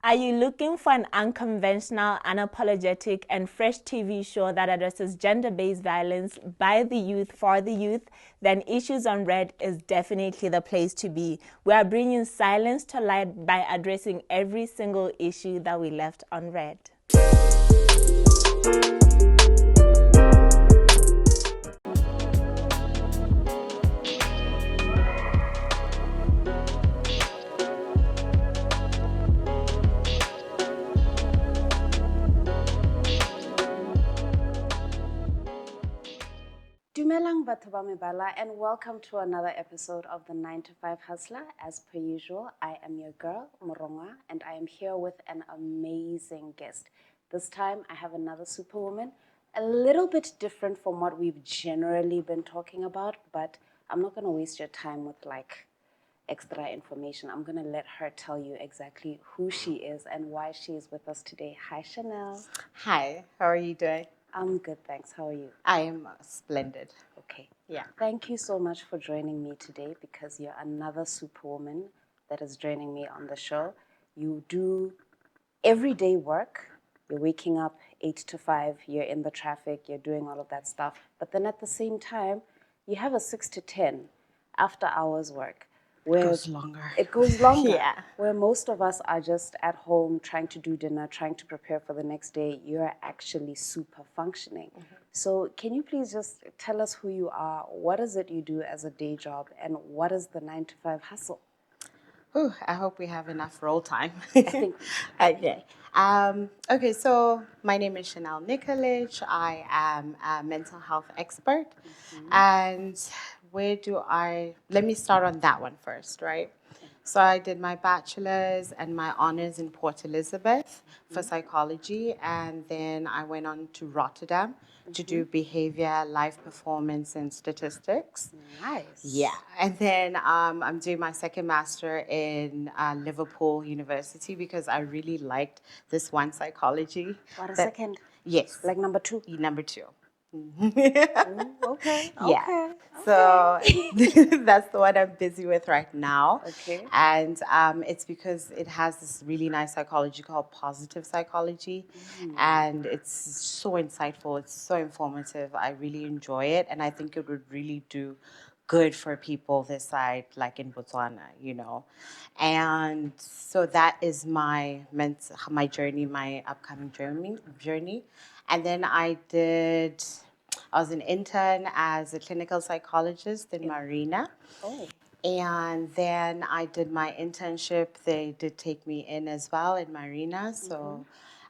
Are you looking for an unconventional, unapologetic, and fresh TV show that addresses gender-based violence by the youth for the youth? Then Issues on Red is definitely the place to be. We are bringing silence to light by addressing every single issue that we left unread. Dumelang batho ba mebala, and welcome to another episode of the 9 to 5 Hustler. As per usual, I am your girl, Moronga, and I am here with an amazing guest. This time, I have another superwoman, a little bit different from what we've generally been talking about, but I'm not going to waste your time with extra information. I'm going to let her tell you exactly who she is and why she is with us today. Hi, Shanel. Hi, how are you doing? I'm good, thanks. How are you? I am splendid. Okay. Yeah. Thank you so much for joining me today, because you're another superwoman that is joining me on the show. You do everyday work. You're waking up 8 to 5, you're in the traffic, you're doing all of that stuff. But then at the same time, you have a 6 to 10 after hours work. It goes longer. It goes longer. Yeah. Where most of us are just at home trying to do dinner, trying to prepare for the next day, you're actually super functioning. Mm-hmm. So can you please just tell us who you are? What is it you do as a day job? And what is the 9 to 5 hustle? Ooh, I hope we have enough roll time. I think. Okay. Okay, so my name is Shanel Nikolic. I am a mental health expert. Mm-hmm. And let me start on that one first, right? So I did my bachelor's and my honors in Port Elizabeth for psychology, and then I went on to Rotterdam to do behavior, life performance, and statistics. Nice. Yeah, and then I'm doing my second master in Liverpool University because I really liked this one psychology. What, a second? Yes. Like number 2? Number 2. Ooh, okay. Yeah. Okay. So that's the one I'm busy with right now. Okay. And it's because it has this really nice psychology called positive psychology. And it's so insightful. It's so informative. I really enjoy it. And I think it would really do good for people this side, like in Botswana, you know. And so that is my journey, my upcoming journey. And then I was an intern as a clinical psychologist in Marina. Oh. And then I did my internship. They did take me in as well in Marina. So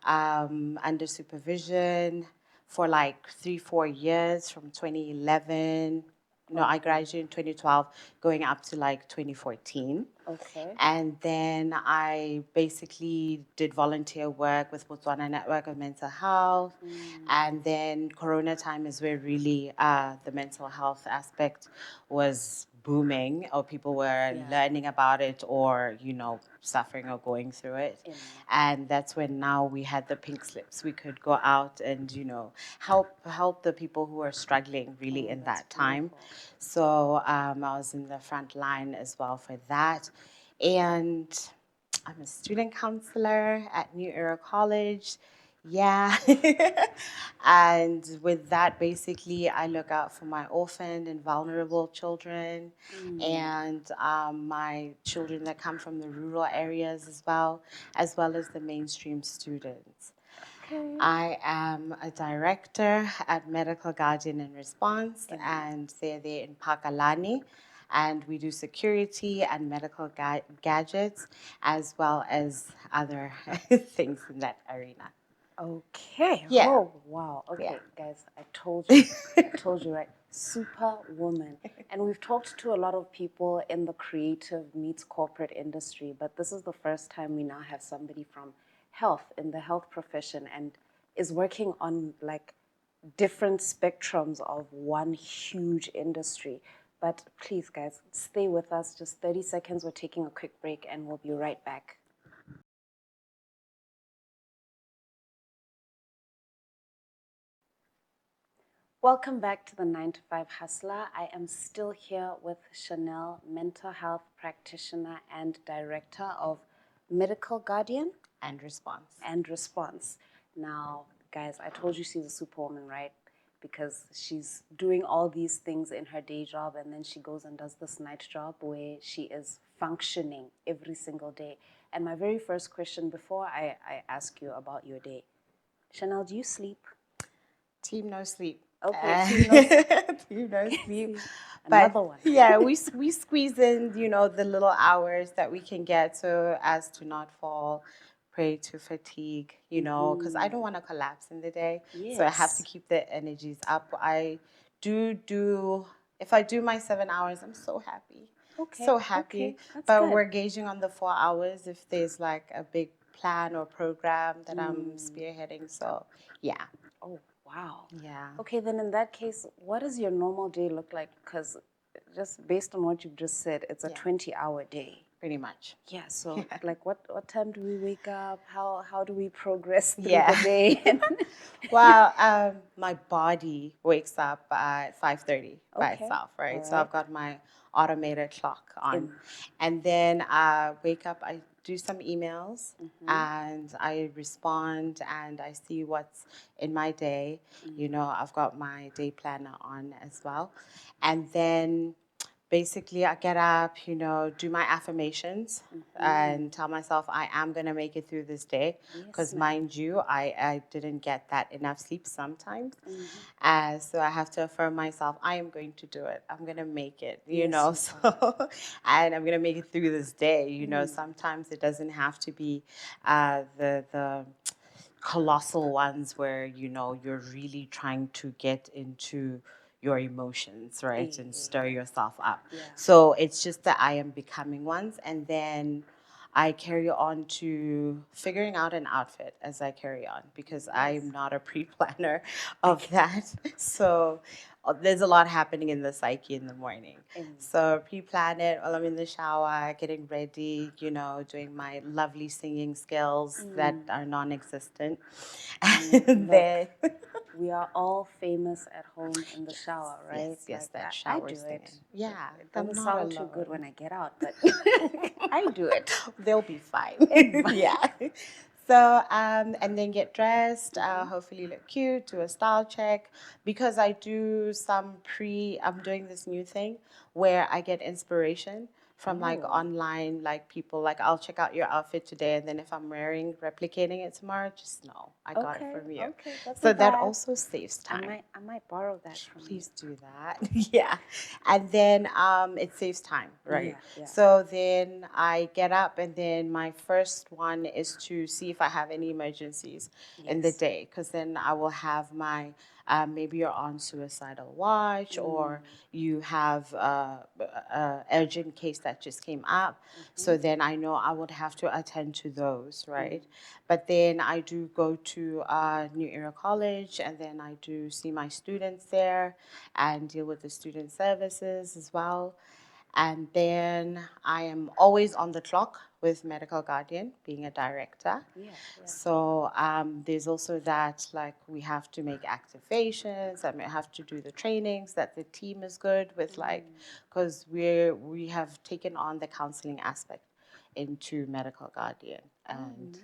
under supervision for like 3-4 years from 2011. No, I graduated in 2012, going up to like 2014. Okay. And then I basically did volunteer work with Botswana Network of Mental Health. And then Corona time is where really the mental health aspect was booming, or people were learning about it, or, you know, suffering or going through it. Yeah. And that's when now we had the pink slips. We could go out and, you know, help the people who are struggling really in that time. Beautiful. So I was in the front line as well for that. And I'm a student counselor at New Era College. Yeah. And with that, basically, I look out for my orphaned and vulnerable children and my children that come from the rural areas as well as the mainstream students. Okay. I am a director at Medical Guardian and Response, and they're there in Pakalani. And we do security and medical gadgets, as well as other things in that arena. Okay. Yeah. Oh, wow. Okay, yeah. Guys, I told you. Right? Superwoman. And we've talked to a lot of people in the creative meets corporate industry, but this is the first time we now have somebody from health, in the health profession, and is working on like different spectrums of one huge industry. But please, guys, stay with us. Just 30 seconds. We're taking a quick break, and we'll be right back. Welcome back to the 9 to 5 Hustler. I am still here with Shanel, mental health practitioner and director of Medical Guardian and response. And response. Now, guys, I told you she's a superwoman, right? Because she's doing all these things in her day job, and then she goes and does this night job where she is functioning every single day. And my very first question before I ask you about your day, Chanel, do you sleep? Team no sleep. Okay, team no sleep. Team no sleep. Another one. Yeah, we squeeze in, the little hours that we can get so as to not fall prey to fatigue, because I don't want to collapse in the day. So I have to Yes. keep the energies up. If I do my 7 hours, I'm so happy. Okay. So happy. Okay. That's But good. we're gauging on the 4 hours if there's like a big plan or program that I'm spearheading. So, yeah. Oh, wow. Yeah. Okay, then in that case, what does your normal day look like? Because just based on what you've just said, it's a 20-hour day. Pretty much. Yeah, so like what time do we wake up? How do we progress through Yeah. the day? Well, my body wakes up at 5:30 by Okay. itself, right? All So I've right. got my automated clock on. And then I wake up, I do some emails, and I respond and I see what's in my day. I've got my day planner on as well. And then basically I get up, do my affirmations and tell myself I am going to make it through this day. Because mind you, I didn't get that enough sleep sometimes. So I have to affirm myself, I am going to do it. I'm going to make it, so, and I'm going to make it through this day. Sometimes it doesn't have to be the colossal ones where, you're really trying to get into your emotions, right? And stir yourself up. So it's just the I am becoming ones. And then I carry on to figuring out an outfit as I carry on because I'm not a pre-planner of that. So there's a lot happening in the psyche in the morning. So pre-plan it while I'm in the shower, getting ready, doing my lovely singing skills that are non-existent. And then We are all famous at home in the shower, right? Yes, that I shower do singing. it. Yeah, It I'm doesn't not sound too alone. good when I get out, but I do it. They'll be fine. Yeah. So, and then get dressed, hopefully look cute, do a style check. Because I do I'm doing this new thing where I get inspiration from like online, like people, like I'll check out your outfit today. And then if I'm replicating it tomorrow, just know I got it from you. Okay, that's So a that vibe. also saves time. I might borrow that from you. Please do that. Yeah. And then it saves time, right? Yeah. So then I get up and then my first one is to see if I have any emergencies in the day. Because then I will have my, maybe you're on suicidal watch or you have a urgent case that just came up. So then I know I would have to attend to those, right? But then I do go to New Era College and then I do see my students there and deal with the student services as well. And then I am always on the clock with Medical Guardian, being a director. So there's also that, like, we have to make activations, and we have to do the trainings that the team is good with, like, because we have taken on the counseling aspect into Medical Guardian. And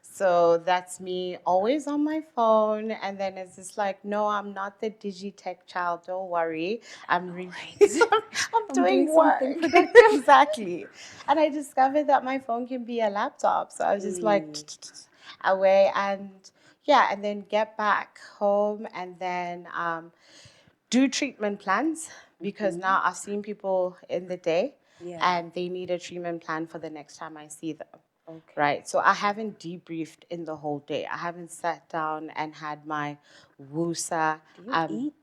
so that's me always on my phone. And then it's just like, no, I'm not the digitech child. Don't worry. I'm really, I'm doing work. Exactly. And I discovered that my phone can be a laptop. So I was just like away and and then get back home and then do treatment plans because now I've seen people in the day and they need a treatment plan for the next time I see them. Right. So I haven't debriefed in the whole day. I haven't sat down and had my woosa. Do you eat?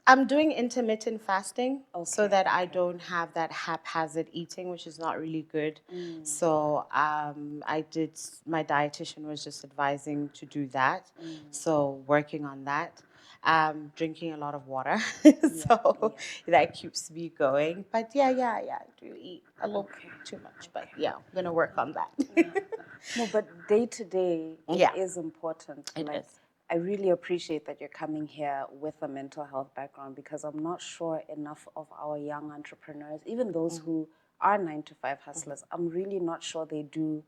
I'm doing intermittent fasting so that I don't have that haphazard eating, which is not really good. So my dietitian was just advising to do that. So working on that. Drinking a lot of water. So that keeps me going. But yeah, I do eat a little too much. But yeah, I'm going to work on that. No, but day to day, it is important. It is. I really appreciate that you're coming here with a mental health background because I'm not sure enough of our young entrepreneurs, even those who are 9-to-5 hustlers, I'm really not sure they do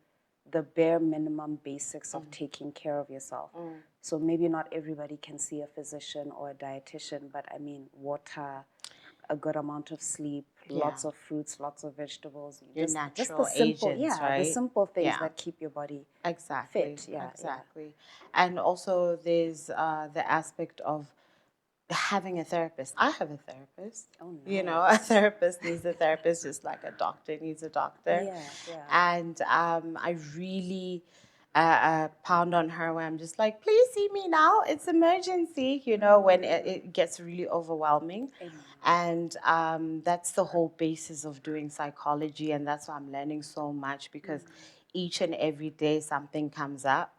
the bare minimum basics of taking care of yourself. So maybe not everybody can see a physician or a dietitian, but I mean, water, a good amount of sleep, lots of fruits, lots of vegetables. Your just natural the simple, agents, the right? simple things Yeah. that keep your body Exactly. fit. Yeah, Exactly. And also there's the aspect of having a therapist. I have a therapist. Oh, You know, nice. a therapist needs a therapist just like a doctor needs a doctor. Yeah. And I really pound on her when I'm just like, please see me now. It's emergency, you know, when it gets really overwhelming. Amen. And that's the whole basis of doing psychology. And that's why I'm learning so much, because each and every day something comes up.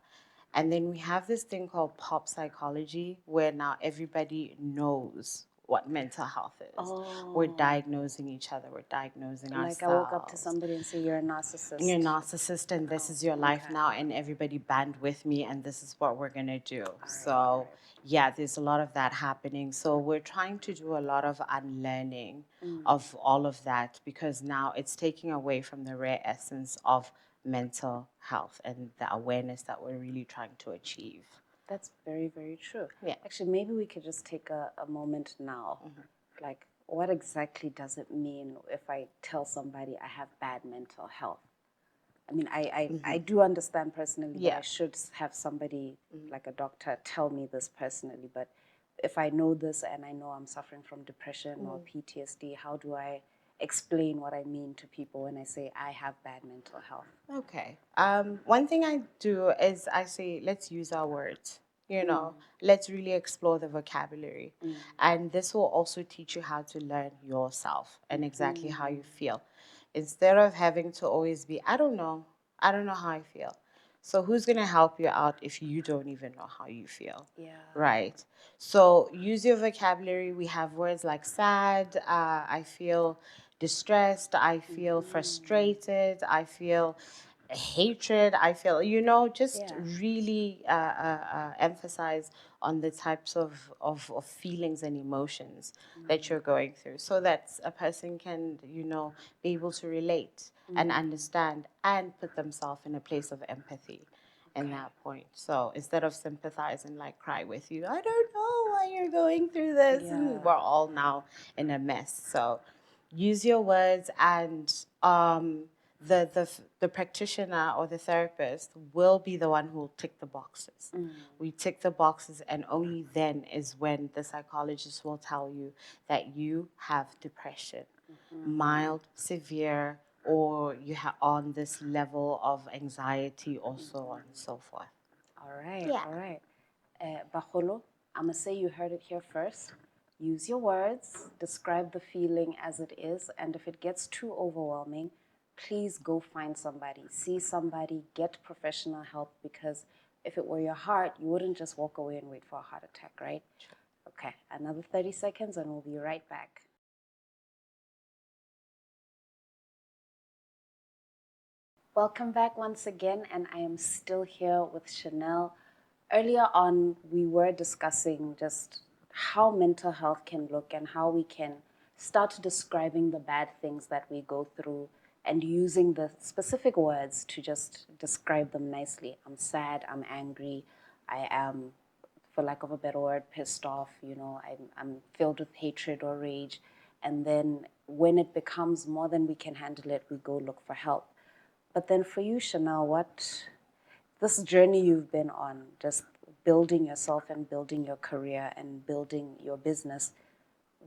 And then we have this thing called pop psychology, where now everybody knows what mental health is. Oh. We're diagnosing each other. We're diagnosing ourselves. Like I walk up to somebody and say, you're a narcissist. You're a narcissist, and this is your life now, and everybody band with me, and this is what we're going to do. So, yeah, there's a lot of that happening. So we're trying to do a lot of unlearning of all of that, because now it's taking away from the rare essence of mental health and the awareness that we're really trying to achieve. That's very, very true. Yeah. Actually, maybe we could just take a moment now. Like, what exactly does it mean if I tell somebody I have bad mental health? I mean, I do understand personally that I should have somebody, like a doctor, tell me this personally. But if I know this and I know I'm suffering from depression or PTSD, how do I explain what I mean to people when I say I have bad mental health? Okay. One thing I do is I say, let's use our words. You know, let's really explore the vocabulary. And this will also teach you how to learn yourself and exactly how you feel. Instead of having to always be, I don't know how I feel. So who's going to help you out if you don't even know how you feel? Yeah. Right. So use your vocabulary. We have words like sad, I feel distressed, I feel frustrated, I feel hatred, I feel, you know, just really emphasize on the types of feelings and emotions that you're going through, so that a person can, you know, be able to relate and understand and put themselves in a place of empathy in that point. So instead of sympathize and like cry with you, I don't know why you're going through this, and we're all now in a mess. So use your words, and the practitioner or the therapist will be the one who will tick the boxes. We tick the boxes, and only then is when the psychologist will tell you that you have depression, mild, severe, or you have on this level of anxiety, or so on and so forth. All right. Bacholo, I'm going to say you heard it here first. Use your words, describe the feeling as it is, and if it gets too overwhelming, please go find somebody, see somebody, get professional help, because if it were your heart, you wouldn't just walk away and wait for a heart attack, right? Okay, another 30 seconds and we'll be right back. Welcome back once again, and I am still here with Shanel. Earlier on, we were discussing just how mental health can look and how we can start describing the bad things that we go through and using the specific words to just describe them nicely. I'm sad, I'm angry, I am, for lack of a better word, pissed off, you know, I'm filled with hatred or rage. And then when it becomes more than we can handle it, we go look for help. But then for you, Shanel, this journey you've been on, just building yourself and building your career and building your business,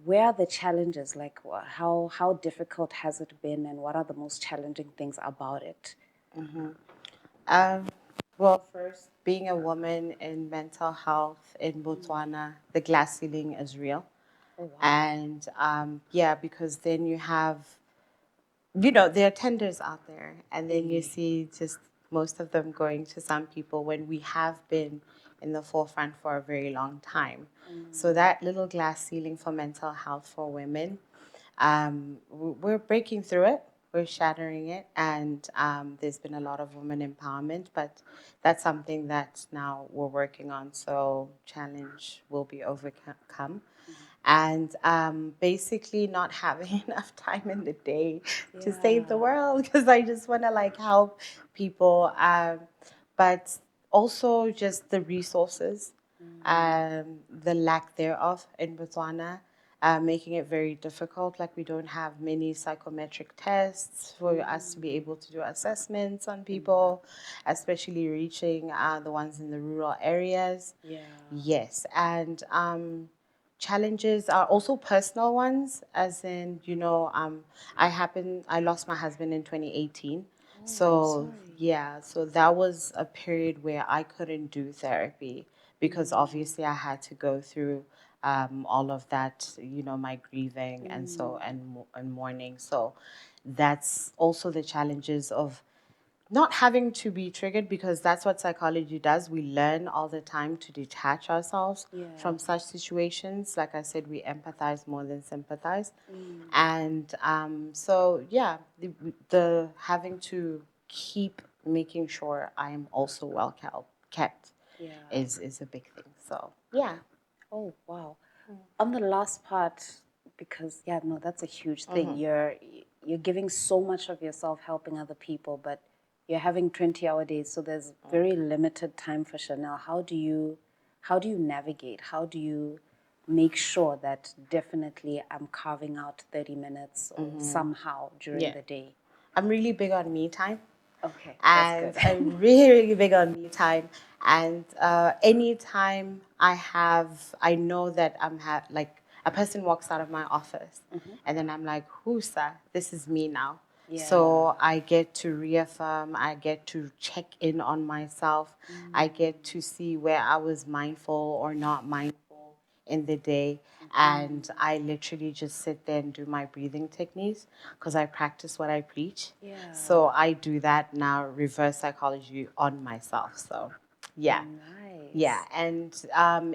where are the challenges? Like, how difficult has it been, and what are the most challenging things about it? Well, first, being a woman in mental health in Botswana, the glass ceiling is real. Oh, wow. And yeah, because then you have, you know, there are tenders out there, and then you see just most of them going to some people when we have been in the forefront for a very long time. So that little glass ceiling for mental health for women, we're breaking through it. We're shattering it, and there's been a lot of women empowerment, but that's something that now we're working on. So challenge will be overcome. and basically not having enough time in the day to save the Yeah. world, because I just want to like help people, but also just the resources, the lack thereof in Botswana, making it very difficult. Like, we don't have many psychometric tests for us to be able to do assessments on people, especially reaching the ones in the rural areas. Yeah. Yes, and challenges are also personal ones, as in, I lost my husband in 2018. Oh, I'm So, sorry. yeah, so that was a period where I couldn't do therapy because obviously I had to go through all of that, my grieving and mourning. So that's also the challenges of not having to be triggered, because that's what psychology does. We learn all the time to detach ourselves from such situations. Like I said, we empathize more than sympathize. And so, yeah, the having to keep making sure I am also well kept Yeah. is a big thing. So, yeah. Oh, wow. On the last part, because yeah, no, that's a huge thing. You're giving so much of yourself helping other people, but you're having 20-hour days, so there's very limited time for Shanel. How do you navigate? How do you make sure that definitely I'm carving out 30 minutes or somehow during Yeah. the day? I'm really big on me time. Okay, that's And good. I'm really, really big on me time. And anytime I know that like a person walks out of my office, and then I'm like, "Whosa, this is me now." So I get to reaffirm, I get to check in on myself, I get to see where I was mindful or not mindful in the day. And I literally just sit there and do my breathing techniques, because I practice what I preach. Yeah. So I do that now, reverse psychology on myself. So, yeah. Nice. Yeah, and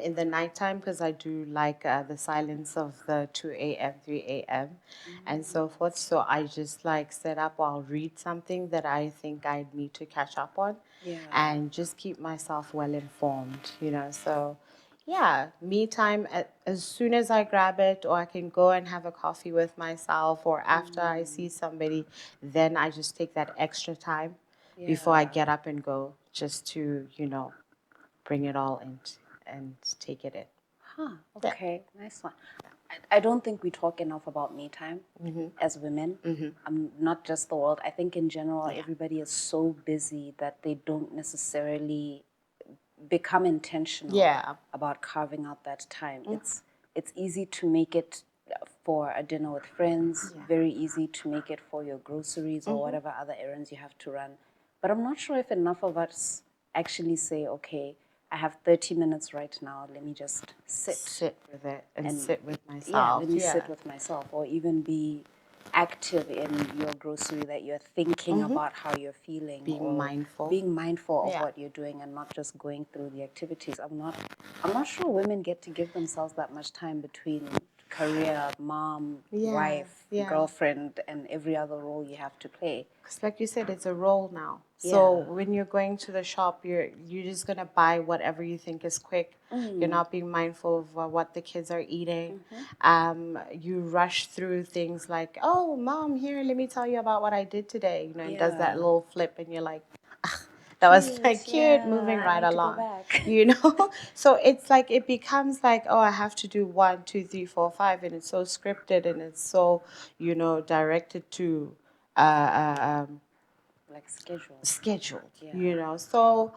in the nighttime, because I do like the silence of the 2 a.m., 3 a.m., and so forth. So I just like set up, or I'll read something that I think I need to catch up on, Yeah. and just keep myself well informed. So, yeah, me time, as soon as I grab it, or I can go and have a coffee with myself, or after I see somebody, then I just take that extra time before I get up and go, just to, bring it all in and take it in. Huh, Yeah. okay, nice one. I don't think we talk enough about me time as women. Not just the world. I think in general, everybody is so busy that they don't necessarily become intentional about carving out that time. It's easy to make it for a dinner with friends, very easy to make it for your groceries or whatever other errands you have to run. But I'm not sure if enough of us actually say, okay, I have 30 minutes right now, let me just Sit with it and sit with myself. yeah, let me sit with myself, or even be active in your grocery, that you're thinking about how you're feeling, Being mindful. being mindful of what you're doing, and not just going through the activities. I'm not sure women get to give themselves that much time between career, mom, wife, girlfriend, and every other role you have to play. Because, like you said, it's a role now. So when you're going to the shop, you're just gonna buy whatever you think is quick. You're not being mindful of what the kids are eating. You rush through things like, "Oh, mom, here, let me tell you about what I did today." And does that little flip, and you're like, that was like cute, moving right I need to go along. back. So it's like, it becomes like, oh, I have to do 1, 2, 3, 4, 5, and it's so scripted, and it's so, directed to Like scheduled. Yeah. So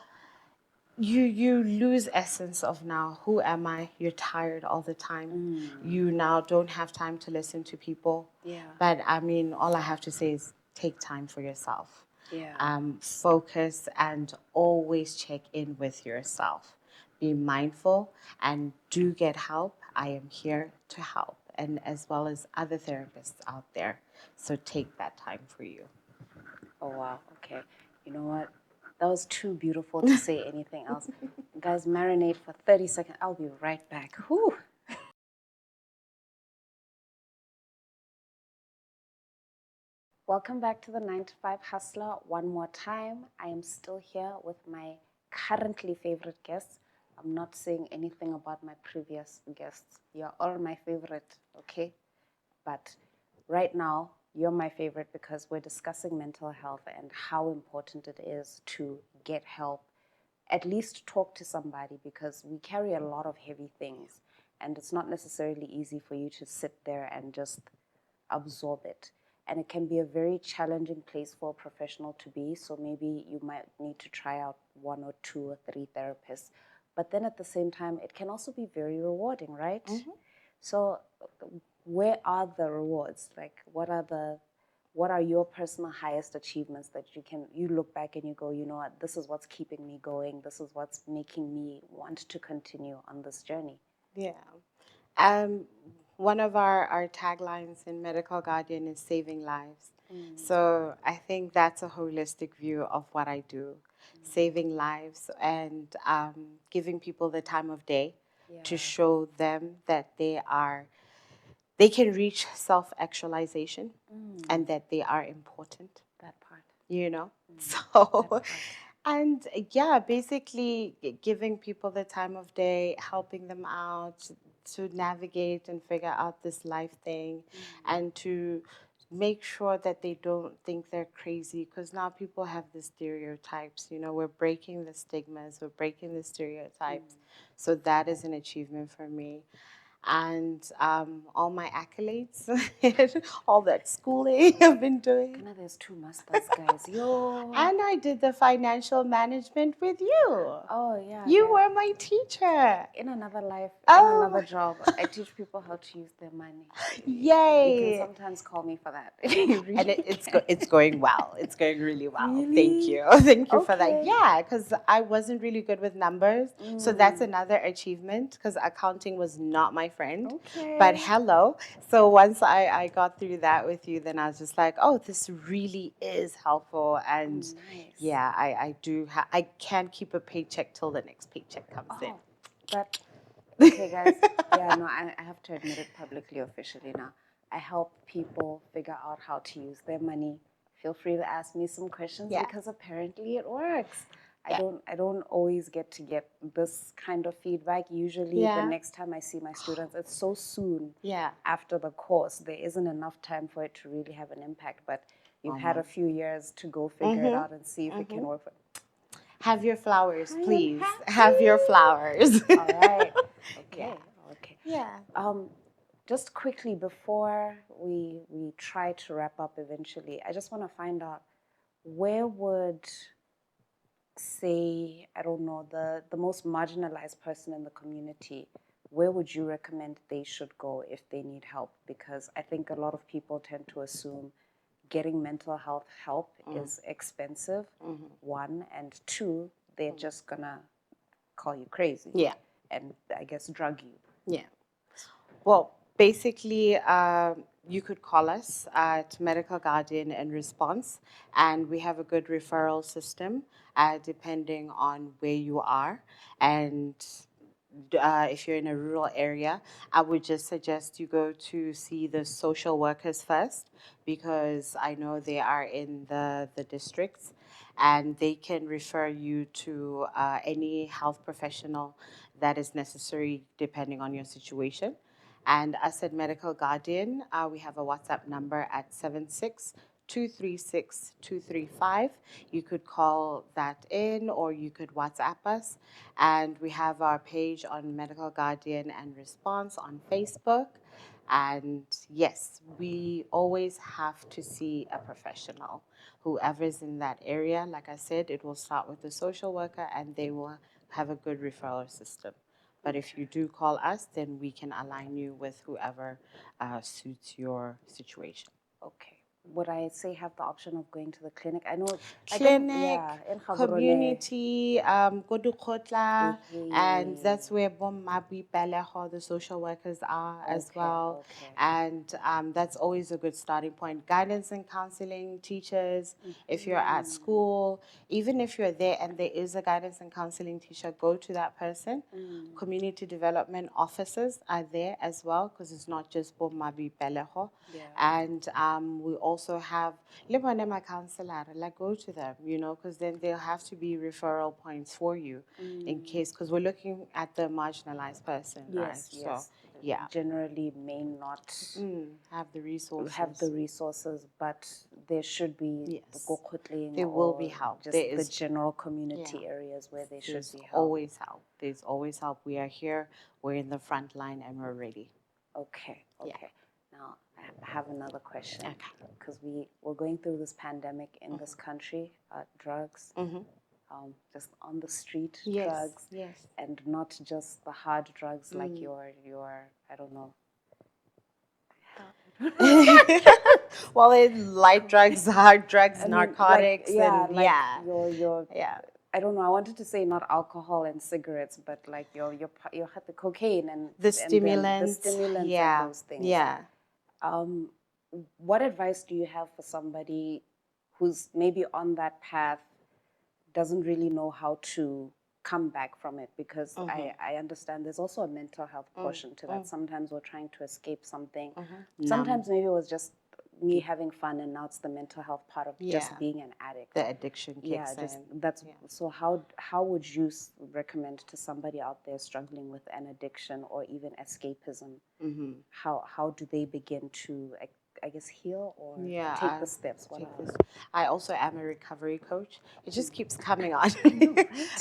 you lose essence of, now, who am I? You're tired all the time. You now don't have time to listen to people. Yeah. But I mean, all I have to say is, take time for yourself. Yeah. Focus, and always check in with yourself. Be mindful, and do get help. I am here to help, and as well as other therapists out there. So take that time for you. Oh, wow. Okay. You know what? That was too beautiful to say anything else. Guys, marinate for 30 seconds. I'll be right back. Whew. Welcome back to the 9 to 5 Hustler one more time. I am still here with my currently favorite guest, I'm not saying anything about my previous guests. You're all my favorite, okay? But right now, you're my favorite because we're discussing mental health and how important it is to get help, at least talk to somebody, because we carry a lot of heavy things and it's not necessarily easy for you to sit there and just absorb it. And it can be a very challenging place for a professional to be. So maybe you might need to try out 1 or 2 or 3 therapists. But then at the same time, it can also be very rewarding, right? So where are the rewards? Like, what are your personal highest achievements that you look back and you go, you know what, this is what's keeping me going. This is what's making me want to continue on this journey. Yeah. One of our taglines in Medical Guardian is saving lives. So I think that's a holistic view of what I do, saving lives and giving people the time of day to show them that they can reach self-actualization and that they are important, That part. you know? That So, part. and yeah, basically giving people the time of day, helping them out to navigate and figure out this life thing and to make sure that they don't think they're crazy because now people have the stereotypes, you know, we're breaking the stigmas, we're breaking the stereotypes. So that is an achievement for me. And all my accolades, all that schooling I've been doing. Now there's 2 masters, guys. Yo. And I did the financial management with you. Oh, yeah. You were my teacher. In another life, Oh. in another job, I teach people how to use their money. Yay. You can sometimes call me for that. And it's going well. It's going really well. Really? Thank you. Thank you for that. Okay. Yeah, because I wasn't really good with numbers. So that's another achievement because accounting was not my friend. Okay. But hello. So once I got through that with you, then I was just like, oh, this really is helpful. And Nice. yeah, I do. I can't keep a paycheck till the next paycheck comes in. But, okay, guys. Yeah, no, I have to admit it publicly, officially now. I help people figure out how to use their money. Feel free to ask me some questions because apparently it works. I don't always get this kind of feedback. Usually the next time I see my students, it's so soon after the course. There isn't enough time for it to really have an impact. But you've had a few years to go figure it out and see if it can work. Have your flowers, please. Have your flowers. All right. Okay. Okay. Yeah. Just quickly before we try to wrap up eventually, I just want to find out where would, say, I don't know, the most marginalized person in the community, where would you recommend they should go if they need help? Because I think a lot of people tend to assume getting mental health help is expensive, 1, and 2, they're just gonna call you crazy. Yeah. And I guess drug you. Yeah. Well, basically, you could call us at Medical Guardian in response, and we have a good referral system depending on where you are. And if you're in a rural area, I would just suggest you go to see the social workers first because I know they are in the districts and they can refer you to any health professional that is necessary depending on your situation. And us at Medical Guardian, we have a WhatsApp number at 76-236-235. You could call that in or you could WhatsApp us. And we have our page on Medical Guardian and Response on Facebook. And yes, we always have to see a professional. Whoever's in that area, like I said, it will start with the social worker and they will have a good referral system. But if you do call us, then we can align you with whoever suits your situation. Okay. Would I say have the option of going to the clinic? I know Clinic, in Gaborone. community, Godukotla, and that's where Bommabi Beleho, the social workers are as well. Okay. And that's always a good starting point. Guidance and counseling, teachers, if you're at school, even if you're there and there is a guidance and counseling teacher, go to that person. Community development officers are there as well because it's not just Bommabi Beleho. Yeah. And we also have my counselor, like go to them, because then they'll have to be referral points for you in case, because we're looking at the marginalized person, right? Yes, So, yes. yeah, Generally may not have the resources. But there should be Yes. gokotling There will or be help. just There the is, general community yeah. areas where there should There's be help. always help. There's always help. We are here. We're in the front line, and we're ready. Okay, Yeah. okay. Now, I have another question. Okay. Because we're going through this pandemic in this country, drugs, just on the street Yes. drugs, Yes. and not just the hard drugs like your I don't know. Well, it's light drugs, hard drugs, I mean, narcotics, and your yeah. I don't know. I wanted to say not alcohol and cigarettes, but like your the cocaine and The then stimulants, the stimulants yeah, and those things. yeah. What advice do you have for somebody who's maybe on that path, doesn't really know how to come back from it? Because I understand there's also a mental health portion to that. Sometimes we're trying to escape something. Sometimes maybe it was just me having fun, and now it's the mental health part of just being an addict. The addiction kicks in. So how would you recommend to somebody out there struggling with an addiction or even escapism? How do they begin to, I guess, heal or take the steps? I also am a recovery coach. It just keeps coming on.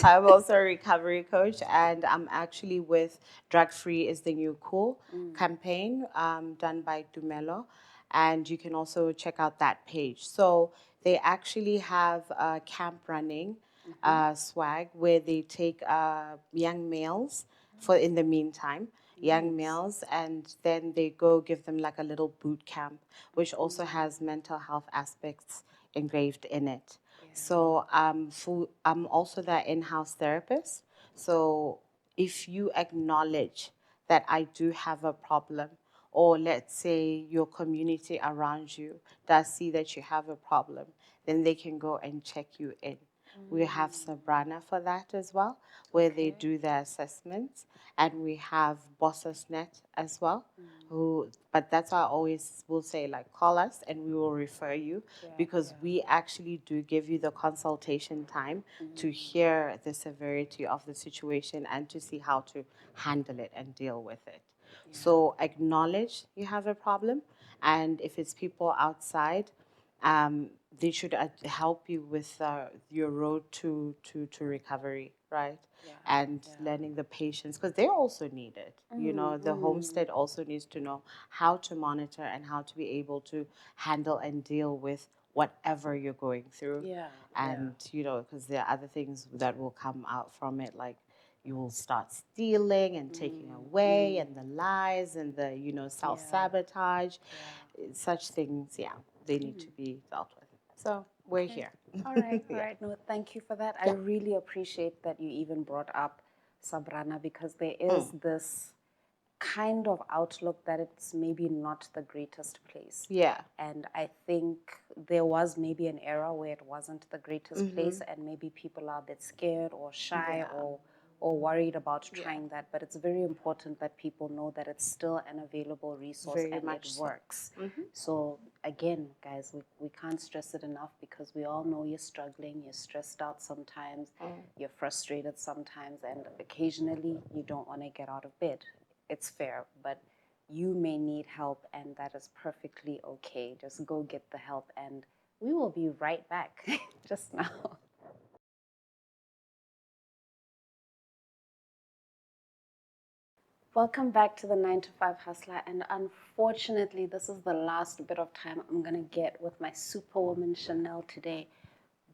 I'm also a recovery coach, and I'm actually with Drug Free is the New Cool campaign done by Dumelo. And you can also check out that page. So they actually have a camp running swag where they take young males for in the meantime, young males, and then they go give them like a little boot camp, which also has mental health aspects engraved in it. So I'm also the in-house therapist. So if you acknowledge that I do have a problem, or let's say your community around you does see that you have a problem, then they can go and check you in. We have Sabrina for that as well, where they do their assessments, and we have Bosses Net as well. But that's why I always will say, like, call us and we will refer you, because we actually do give you the consultation time to hear the severity of the situation and to see how to handle it and deal with it. So acknowledge you have a problem, and if it's people outside, they should help you with your road to recovery, right? And learning the patients, because they also need it. The homestead also needs to know how to monitor and how to be able to handle and deal with whatever you're going through. And because there are other things that will come out from it, like you will start stealing and taking away, and the lies and the self-sabotage. Such things, they need to be dealt with. So we're here. All right, all right. No, thank you for that. I really appreciate that you even brought up Sabrina, because there is this kind of outlook that it's maybe not the greatest place. And I think there was maybe an era where it wasn't the greatest place, and maybe people are a bit scared or shy or worried about trying that. But it's very important that people know that it's still an available resource and it works. So again, guys, we can't stress it enough, because we all know you're struggling, you're stressed out sometimes, you're frustrated sometimes, and occasionally you don't want to get out of bed. It's fair, but you may need help, and that is perfectly okay. Just go get the help, and we will be right back just now. Welcome back to the 9 to 5 Hustler, and unfortunately, this is the last bit of time I'm going to get with my superwoman Shanel today.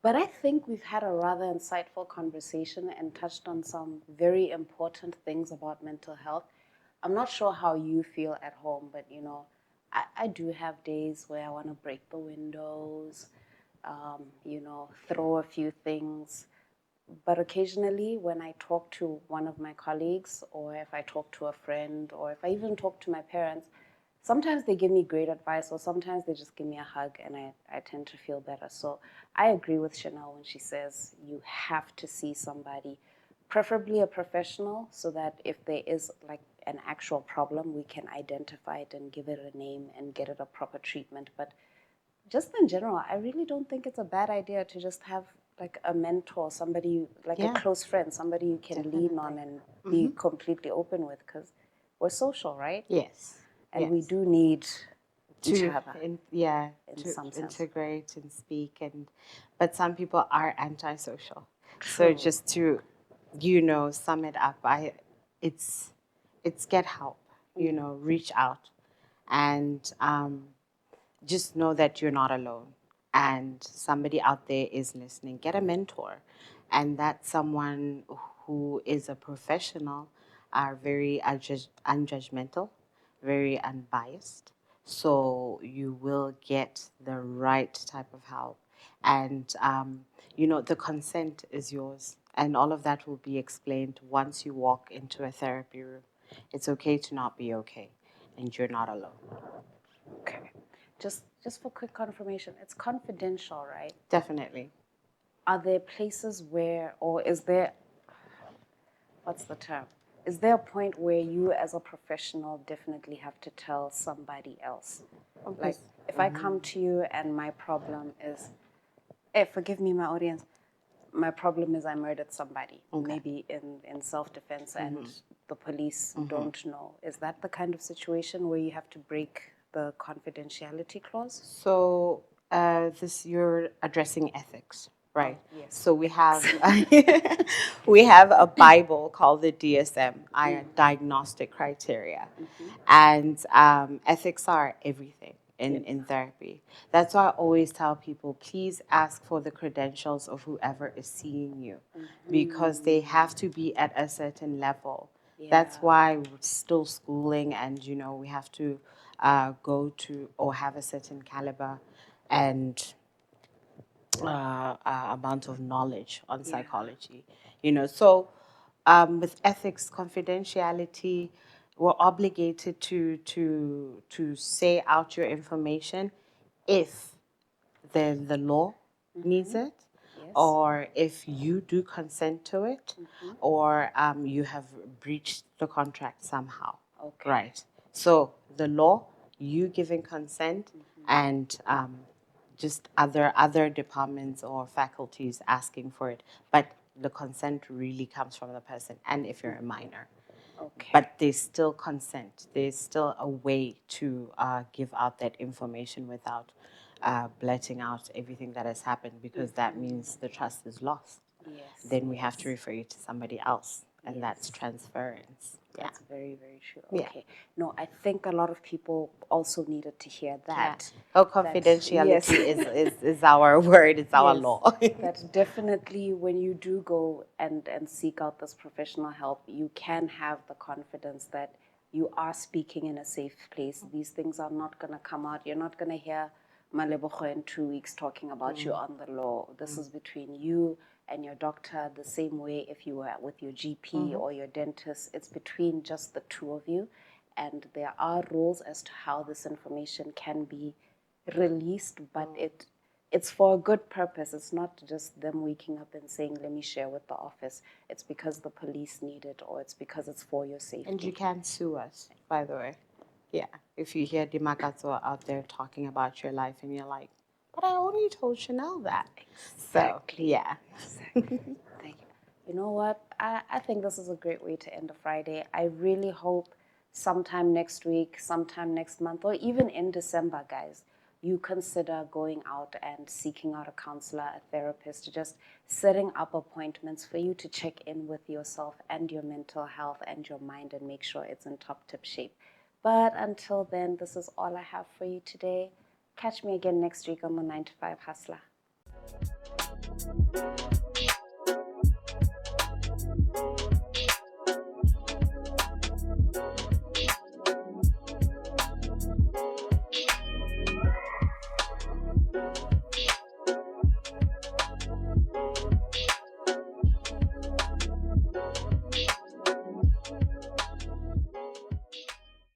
But I think we've had a rather insightful conversation and touched on some very important things about mental health. I'm not sure how you feel at home, but I do have days where I want to break the windows, throw a few things. But occasionally, when I talk to one of my colleagues, or if I talk to a friend, or if I even talk to my parents, sometimes they give me great advice, or sometimes they just give me a hug, and I tend to feel better. So I agree with Chanel when she says you have to see somebody, preferably a professional, so that if there is like an actual problem, we can identify it and give it a name and get it a proper treatment. But just in general, I really don't think it's a bad idea to just have like a mentor, somebody like a Yeah. close friend, somebody you can lean on and be completely open with, because we're social, right? Yes. And we Yes. do need each To other. in to some sense. integrate and speak, and but some people are antisocial. So True. just to sum it up, it's get help, reach out, and just know that you're not alone, and somebody out there is listening. Get a mentor, and that's someone who is a professional, are very unjudgmental, very unbiased, so you will get the right type of help. And the consent is yours, and all of that will be explained once you walk into a therapy room. It's okay to not be okay, and you're not alone. Okay. Just for quick confirmation, it's confidential, right? Definitely. Are there places where, or is there, what's the term? Is there a point where you as a professional definitely have to tell somebody else? Like, if I come to you and my problem is, forgive me, my audience, my problem is I murdered somebody, maybe in self-defense, and the police don't know. Is that the kind of situation where you have to break the confidentiality clause? So you're addressing ethics, right? yes, So we have we have a Bible called the DSM, diagnostic criteria, and ethics are everything in therapy. That's why I always tell people, please ask for the credentials of whoever is seeing you, because they have to be at a certain level. That's why we're still schooling, and we have to go to or have a certain caliber and amount of knowledge on psychology. So with ethics, confidentiality, we're obligated to say out your information if the law needs it, or if you do consent to it, or you have breached the contract somehow. Okay. Right. So the law, you giving consent, and just other departments or faculties asking for it, but the consent really comes from the person, and if you're a minor. Okay. But there's still consent. There's still a way to give out that information without blurting out everything that has happened, because that means the trust is lost. Yes. Then we have to refer you to somebody else, and that's transference. Yeah. That's very, very true. Yeah. Okay. No, I think a lot of people also needed to hear that. Oh, confidentiality is our word, it's our law. That definitely when you do go and seek out this professional help, you can have the confidence that you are speaking in a safe place. These things are not going to come out. You're not going to hear Malebogo in 2 weeks talking about you on the law. This is between you and your doctor, the same way if you were with your GP or your dentist. It's between just the two of you. And there are rules as to how this information can be released, but it's for a good purpose. It's not just them waking up and saying, let me share with the office. It's because the police need it, or it's because it's for your safety. And you can sue us, by the way. Yeah. If you hear Dimakato out there talking about your life and you're like, but I only told Shanel that. Exactly. So, yeah. Exactly. Thank you. You know what? I think this is a great way to end a Friday. I really hope sometime next week, sometime next month, or even in December, guys, you consider going out and seeking out a counselor, a therapist, just setting up appointments for you to check in with yourself and your mental health and your mind and make sure it's in top tip shape. But until then, this is all I have for you today. Catch me again next week on the 9 to 5 Hustler.